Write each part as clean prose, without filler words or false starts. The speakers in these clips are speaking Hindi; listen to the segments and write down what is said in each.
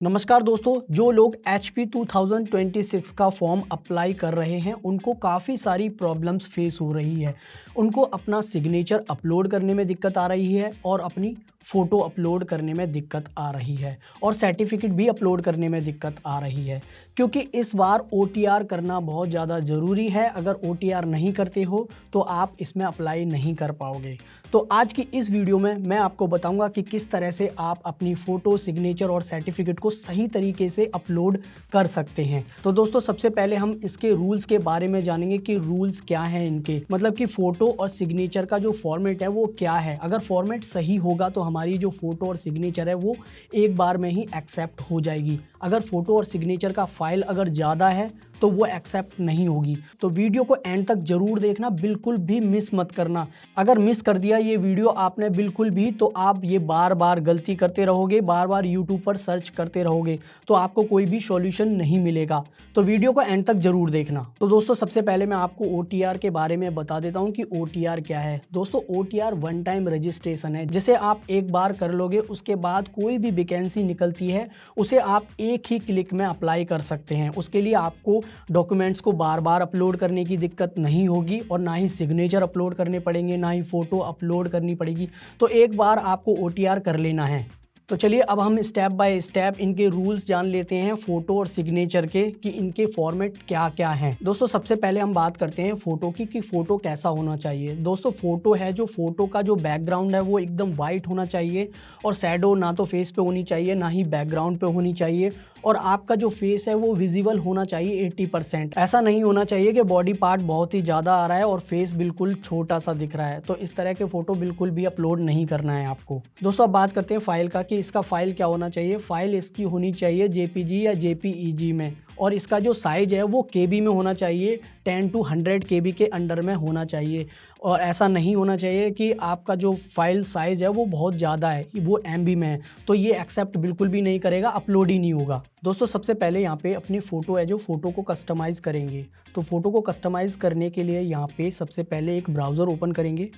नमस्कार दोस्तों, जो लोग HP 2026 का फॉर्म अप्लाई कर रहे हैं उनको काफ़ी सारी प्रॉब्लम्स फेस हो रही है। उनको अपना सिग्नेचर अपलोड करने में दिक्कत आ रही है और अपनी फ़ोटो अपलोड करने में दिक्कत आ रही है और सर्टिफिकेट भी अपलोड करने में दिक्कत आ रही है, क्योंकि इस बार OTR करना बहुत ज़्यादा ज़रूरी है। अगर OTR नहीं करते हो तो आप इसमें अप्लाई नहीं कर पाओगे। तो आज की इस वीडियो में मैं आपको बताऊंगा कि किस तरह से आप अपनी फ़ोटो, सिग्नेचर और सर्टिफिकेट को सही तरीके से अपलोड कर सकते हैं। तो दोस्तों, सबसे पहले हम इसके रूल्स के बारे में जानेंगे कि रूल्स क्या हैं इनके, मतलब कि फ़ोटो और सिग्नेचर का जो फॉर्मेट है वो क्या है। अगर फॉर्मेट सही होगा तो हमारी जो फ़ोटो और सिग्नेचर है वो एक बार में ही एक्सेप्ट हो जाएगी। अगर फ़ोटो और सिग्नेचर का फाइल अगर ज़्यादा है तो वो एक्सेप्ट नहीं होगी। तो वीडियो को एंड तक ज़रूर देखना, बिल्कुल भी मिस मत करना। अगर मिस कर दिया ये वीडियो आपने बिल्कुल भी, तो आप ये बार बार गलती करते रहोगे, बार बार यूट्यूब पर सर्च करते रहोगे, तो आपको कोई भी सॉल्यूशन नहीं मिलेगा। तो वीडियो को एंड तक ज़रूर देखना। तो दोस्तों, सबसे पहले मैं आपको OTR के बारे में बता देता हूँ कि OTR क्या है। दोस्तों, OTR वन टाइम रजिस्ट्रेशन है, जिसे आप एक बार कर लोगे, उसके बाद कोई भी वैकेंसी निकलती है उसे आप एक ही क्लिक में अप्लाई कर सकते हैं। उसके लिए आपको डॉक्यूमेंट्स को बार बार अपलोड करने की दिक्कत नहीं होगी और ना ही सिग्नेचर अपलोड करने पड़ेंगे, ना ही फ़ोटो अपलोड करनी पड़ेगी। तो एक बार आपको OTR कर लेना है। तो चलिए अब हम स्टेप बाय स्टेप इनके रूल्स जान लेते हैं फ़ोटो और सिग्नेचर के, कि इनके फॉर्मेट क्या क्या हैं। दोस्तों, सबसे पहले हम बात करते हैं फ़ोटो की कि फ़ोटो कैसा होना चाहिए। दोस्तों, फ़ोटो है जो फ़ोटो का जो बैकग्राउंड है वो एकदम वाइट होना चाहिए और शैडो ना तो फेस पे होनी चाहिए ना ही बैकग्राउंड पे होनी चाहिए, और आपका जो फेस है वो विजिबल होना चाहिए 80%। ऐसा नहीं होना चाहिए कि बॉडी पार्ट बहुत ही ज़्यादा आ रहा है और फेस बिल्कुल छोटा सा दिख रहा है। तो इस तरह के फ़ोटो बिल्कुल भी अपलोड नहीं करना है आपको। दोस्तों, अब बात करते हैं फ़ाइल का कि इसका फ़ाइल क्या होना चाहिए। फ़ाइल इसकी होनी चाहिए JPG या JPEG में, और इसका जो साइज़ है वो KB में होना चाहिए, 10 to 100 KB के अंडर में होना चाहिए। और ऐसा नहीं होना चाहिए कि आपका जो फाइल साइज़ है वो बहुत ज़्यादा है, वो MB में है, तो ये एक्सेप्ट बिल्कुल भी नहीं करेगा, अपलोड ही नहीं होगा। दोस्तों, सबसे पहले यहाँ पे अपनी फ़ोटो है जो फ़ोटो को कस्टमाइज़ करेंगे। तो फ़ोटो को कस्टमाइज़ करने के लिए यहाँ पे सबसे पहले एक ब्राउज़र ओपन करेंगे।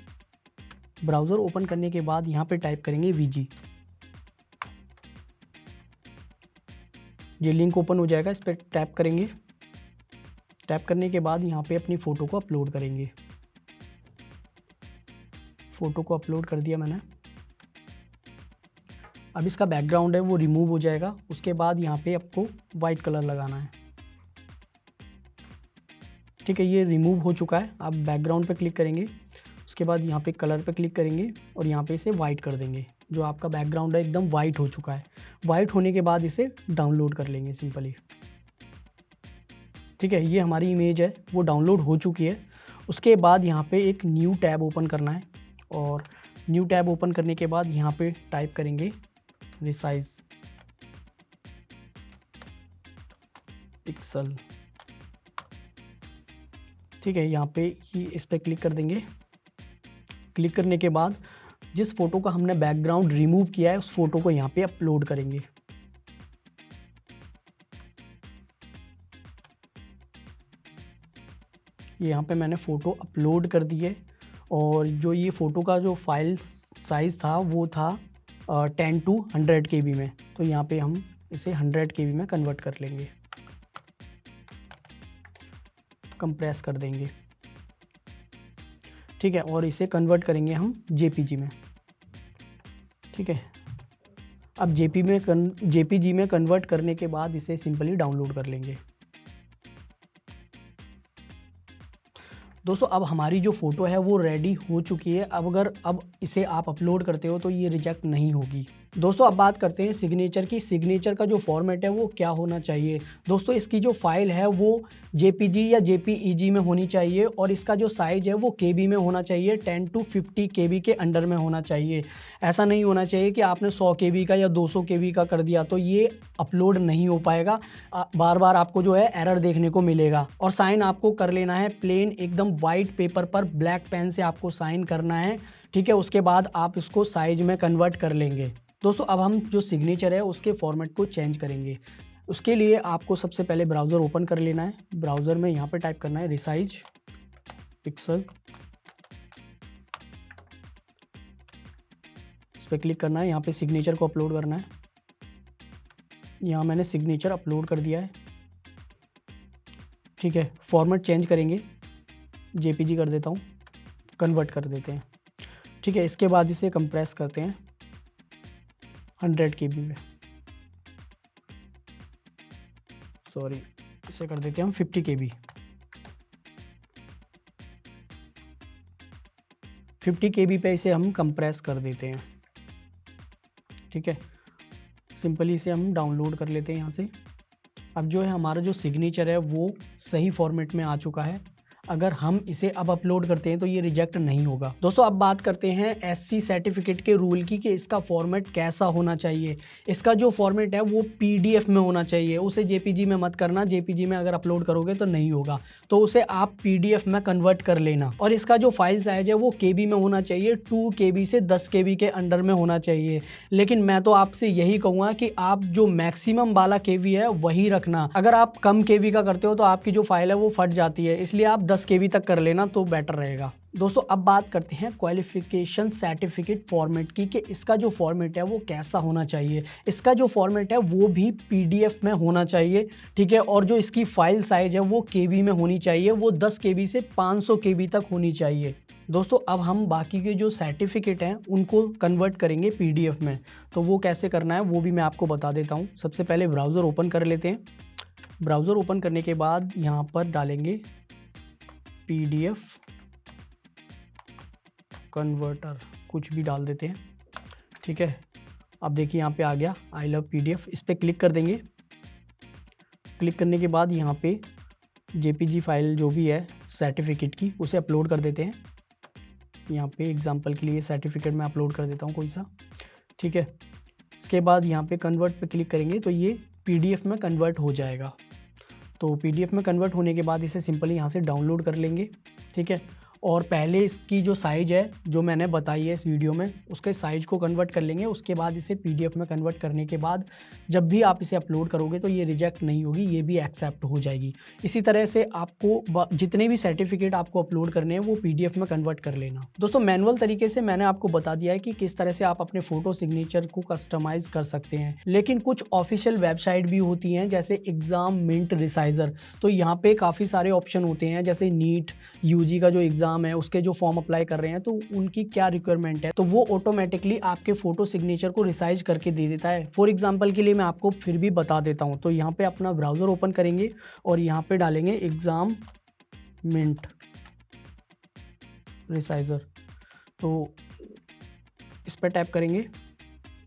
ब्राउज़र ओपन करने के बाद यहाँ पे टाइप करेंगे VG। ये लिंक ओपन हो जाएगा, इस पर टैप करेंगे। टैप करने के बाद यहाँ पे अपनी फ़ोटो को अपलोड करेंगे। फ़ोटो को अपलोड कर दिया मैंने। अब इसका बैकग्राउंड है वो रिमूव हो जाएगा। उसके बाद यहाँ पे आपको वाइट कलर लगाना है। ठीक है, ये रिमूव हो चुका है। आप बैकग्राउंड पे क्लिक करेंगे, उसके बाद यहाँ पे कलर पे क्लिक करेंगे और यहाँ पे इसे वाइट कर देंगे। जो आपका बैकग्राउंड है एकदम वाइट हो चुका है। वाइट होने के बाद इसे डाउनलोड कर लेंगे सिंपली। ठीक है, ये हमारी इमेज है वो डाउनलोड हो चुकी है। उसके बाद यहाँ पे एक न्यू टैब ओपन करना है, और न्यू टैब ओपन करने के बाद यहाँ पे टाइप करेंगे रिसाइज पिक्सल। ठीक है, यहाँ पे ही इस पर क्लिक कर देंगे। क्लिक करने के बाद जिस फ़ोटो का हमने बैकग्राउंड रिमूव किया है उस फ़ोटो को यहाँ पे अपलोड करेंगे। यहाँ पे मैंने फ़ोटो अपलोड कर दी है, और जो ये फ़ोटो का जो फाइल साइज़ था वो था 10 to 100 KB में। तो यहाँ पे हम इसे 100 KB में कन्वर्ट कर लेंगे, कंप्रेस कर देंगे। ठीक है, और इसे कन्वर्ट करेंगे हम JPG में। ठीक है, अब JPG में कन्वर्ट करने के बाद इसे सिंपली डाउनलोड कर लेंगे। दोस्तों, अब हमारी जो फ़ोटो है वो रेडी हो चुकी है। अब इसे आप अपलोड करते हो तो ये रिजेक्ट नहीं होगी। दोस्तों, अब बात करते हैं सिग्नेचर की। सिग्नेचर का जो फॉर्मेट है वो क्या होना चाहिए। दोस्तों, इसकी जो फाइल है वो JPG या JPEG में होनी चाहिए, और इसका जो साइज़ है वो KB में होना चाहिए, 10 to 50 KB के अंडर में होना चाहिए। ऐसा नहीं होना चाहिए कि आपने 100 KB का या 200 KB का कर दिया तो ये अपलोड नहीं हो पाएगा। बार बार आपको जो है एरर देखने को मिलेगा। और साइन आपको कर लेना है प्लेन एकदम वाइट पेपर पर, ब्लैक पेन से आपको साइन करना है। ठीक है, उसके बाद आप इसको साइज में कन्वर्ट कर लेंगे। दोस्तों, अब हम जो सिग्नेचर है उसके फॉर्मेट को चेंज करेंगे। उसके लिए आपको सबसे पहले ब्राउज़र ओपन कर लेना है। ब्राउज़र में यहाँ पे टाइप करना है रिसाइज पिक्सल। इस पर क्लिक करना है, यहाँ पे सिग्नेचर को अपलोड करना है। यहाँ मैंने सिग्नेचर अपलोड कर दिया है। ठीक है, फॉर्मेट चेंज करेंगे, जेपीजी कर देता हूँ, कन्वर्ट कर देते हैं। ठीक है, इसके बाद इसे कंप्रेस करते हैं 100 KB में, सॉरी इसे कर देते हैं हम 50 KB। 50 KB पे इसे हम कंप्रेस कर देते हैं। ठीक है, सिंपली इसे हम डाउनलोड कर लेते हैं यहाँ से। अब जो है हमारा जो सिग्नेचर है वो सही फॉर्मेट में आ चुका है। अगर हम इसे अब अपलोड करते हैं तो ये रिजेक्ट नहीं होगा। दोस्तों अब बात करते हैं एससी सर्टिफिकेट के रूल की कि इसका फॉर्मेट कैसा होना चाहिए। इसका जो फॉर्मेट है वो पीडीएफ में होना चाहिए, उसे जेपीजी में मत करना। जेपीजी में अगर अपलोड करोगे तो नहीं होगा, तो उसे आप पीडीएफ में कन्वर्ट कर लेना। और इसका जो फाइल साइज है वो केबी में होना चाहिए, 2 KB से 10 KB के अंडर में होना चाहिए। लेकिन मैं तो आपसे यही कहूँगा कि आप जो मैक्सिमम वाला केबी है वही रखना। अगर आप कम केबी का करते हो तो आपकी जो फाइल है वो फट जाती है, इसलिए आप 10 KB तक कर लेना तो बेटर रहेगा। दोस्तों अब बात करते हैं क्वालिफिकेशन सर्टिफिकेट फॉर्मेट की कि इसका जो फॉर्मेट है वो कैसा होना चाहिए। इसका जो फॉर्मेट है वो भी पीडीएफ में होना चाहिए। ठीक है, और जो इसकी फाइल साइज है वो केबी में होनी चाहिए, वो 10 KB से 500 KB तक होनी चाहिए। दोस्तों अब हम बाकी के जो सर्टिफिकेट हैं उनको कन्वर्ट करेंगे पीडीएफ में, तो वो कैसे करना है वो भी मैं आपको बता देता हूँ। सबसे पहले ब्राउज़र ओपन कर लेते हैं। ब्राउज़र ओपन करने के बाद यहाँ पर डालेंगे पीडीएफ कन्वर्टर, कुछ भी डाल देते हैं। ठीक है, अब देखिए यहाँ पे आ गया आई लव पीडीएफ, इस पर क्लिक कर देंगे। क्लिक करने के बाद यहाँ पे जेपीजी फाइल जो भी है सर्टिफिकेट की उसे अपलोड कर देते हैं। यहाँ पे एग्जांपल के लिए सर्टिफिकेट में अपलोड कर देता हूँ कोई सा। ठीक है, इसके बाद यहाँ पे कन्वर्ट पे क्लिक करेंगे तो ये पीडीएफ में कन्वर्ट हो जाएगा। तो पीडीएफ में कन्वर्ट होने के बाद इसे सिंपली यहाँ से डाउनलोड कर लेंगे। ठीक है, और पहले इसकी जो साइज़ है जो मैंने बताई है इस वीडियो में, उसके साइज़ को कन्वर्ट कर लेंगे। उसके बाद इसे पीडीएफ में कन्वर्ट करने के बाद जब भी आप इसे अपलोड करोगे तो ये रिजेक्ट नहीं होगी, ये भी एक्सेप्ट हो जाएगी। इसी तरह से आपको जितने भी सर्टिफिकेट आपको अपलोड करने हैं वो पीडीएफ में कन्वर्ट कर लेना। दोस्तों मैनुअल तरीके से मैंने आपको बता दिया है कि किस तरह से आप अपने फ़ोटो सिग्नेचर को कस्टमाइज़ कर सकते हैं, लेकिन कुछ ऑफिशियल वेबसाइट भी होती हैं जैसे एग्ज़ाम मिंट रिसाइज़र। तो यहाँ पर काफ़ी सारे ऑप्शन होते हैं, जैसे नीट यूजी का जो एग्ज़ाम है उसके जो फॉर्म अप्लाई कर रहे हैं तो उनकी क्या रिक्वायरमेंट है, तो वो ऑटोमेटिकली आपके फोटो सिग्नेचर को रिसाइज करके दे देता है। फॉर एग्जांपल के लिए मैं आपको फिर भी बता देता हूं। तो यहाँ पे अपना ब्राउज़र ओपन करेंगे और यहाँ पे डालेंगे एग्ज़ाम मिंट रिसाइजर, तो इस पर टैप करेंगे।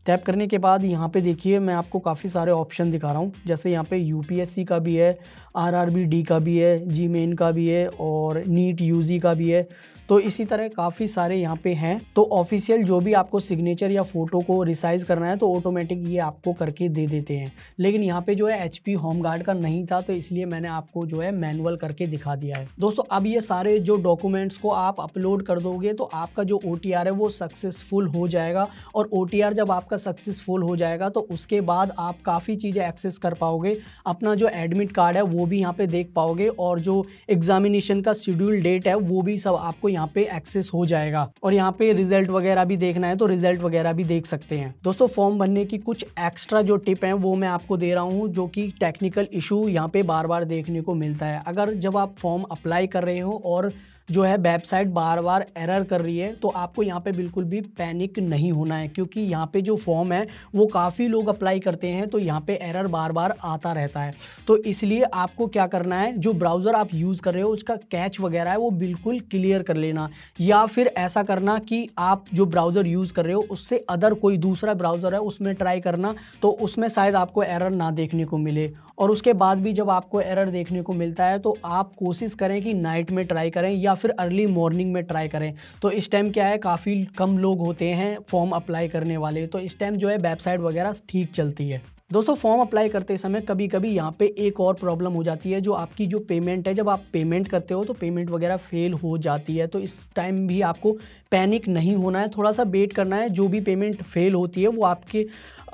टैप करने के बाद यहाँ पे देखिए मैं आपको काफ़ी सारे ऑप्शन दिखा रहा हूँ, जैसे यहाँ पे यूपीएससी का भी है, आरआरबी का भी है, जी मेन का भी है और नीट यूजी का भी है। तो इसी तरह काफ़ी सारे यहाँ पे हैं। तो ऑफिशियल जो भी आपको सिग्नेचर या फ़ोटो को रिसाइज करना है तो ऑटोमेटिक ये आपको करके दे देते हैं। लेकिन यहाँ पे जो है एचपी होमगार्ड का नहीं था, तो इसलिए मैंने आपको जो है मैनुअल करके दिखा दिया है। दोस्तों अब ये सारे जो डॉक्यूमेंट्स को आप अपलोड कर दोगे तो आपका जो OTR है वो सक्सेसफुल हो जाएगा। और OTR जब आपका सक्सेसफुल हो जाएगा तो उसके बाद आप काफ़ी चीज़ें एक्सेस कर पाओगे। अपना जो एडमिट कार्ड है वो भी यहाँ पे देख पाओगे और जो एग्जामिनेशन का शेड्यूल डेट है वो भी सब आपको यहाँ पे एक्सेस हो जाएगा। और यहाँ पे रिजल्ट वगैरह भी देखना है तो रिजल्ट वगैरह भी देख सकते हैं। दोस्तों फॉर्म भरने की कुछ एक्स्ट्रा जो टिप हैं वो मैं आपको दे रहा हूँ, जो कि टेक्निकल इशू यहाँ पे बार बार देखने को मिलता है। अगर जब आप फॉर्म अप्लाई कर रहे हो और जो है वेबसाइट बार बार एरर कर रही है तो आपको यहाँ पे बिल्कुल भी पैनिक नहीं होना है, क्योंकि यहाँ पे जो फॉर्म है वो काफ़ी लोग अप्लाई करते हैं तो यहाँ पे एरर बार बार आता रहता है। तो इसलिए आपको क्या करना है, जो ब्राउज़र आप यूज़ कर रहे हो उसका कैच वगैरह है वो बिल्कुल क्लियर कर लेना, या फिर ऐसा करना कि आप जो ब्राउज़र यूज़ कर रहे हो उससे अदर कोई दूसरा ब्राउज़र है उसमें ट्राई करना, तो उसमें शायद आपको एरर ना देखने को मिले। और उसके बाद भी जब आपको एरर देखने को मिलता है तो आप कोशिश करें कि नाइट में ट्राई करें या फिर अर्ली मॉर्निंग में ट्राई करें। तो इस टाइम क्या है, काफ़ी कम लोग होते हैं फॉर्म अप्लाई करने वाले, तो इस टाइम जो है वेबसाइट वगैरह ठीक चलती है। दोस्तों फॉर्म अप्लाई करते समय कभी कभी यहाँ पे एक और प्रॉब्लम हो जाती है, जो आपकी जो पेमेंट है, जब आप पेमेंट करते हो तो पेमेंट वगैरह फेल हो जाती है। तो इस टाइम भी आपको पैनिक नहीं होना है, थोड़ा सा वेट करना है। जो भी पेमेंट फेल होती है वो आपके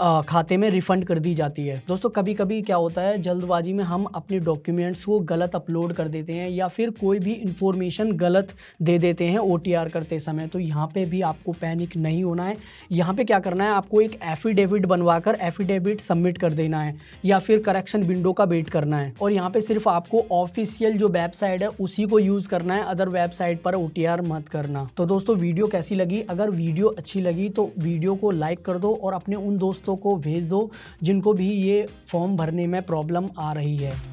खाते में रिफ़ंड कर दी जाती है। दोस्तों कभी कभी क्या होता है, जल्दबाजी में हम अपने डॉक्यूमेंट्स को गलत अपलोड कर देते हैं या फिर कोई भी इंफॉर्मेशन गलत दे देते हैं OTR करते समय। तो यहाँ पे भी आपको पैनिक नहीं होना है। यहाँ पे क्या करना है, आपको एक एफिडेविट बनवाकर एफिडेविट सबमिट कर देना है या फिर करेक्शन विंडो का वेट करना है। और यहाँ पे सिर्फ आपको ऑफिशियल जो वेबसाइट है उसी को यूज़ करना है, अदर वेबसाइट पर OTR मत करना। तो दोस्तों वीडियो कैसी लगी? अगर वीडियो अच्छी लगी तो वीडियो को लाइक कर दो और अपने उन दोस्तों को भेज दो जिनको भी ये फॉर्म भरने में प्रॉब्लम आ रही है।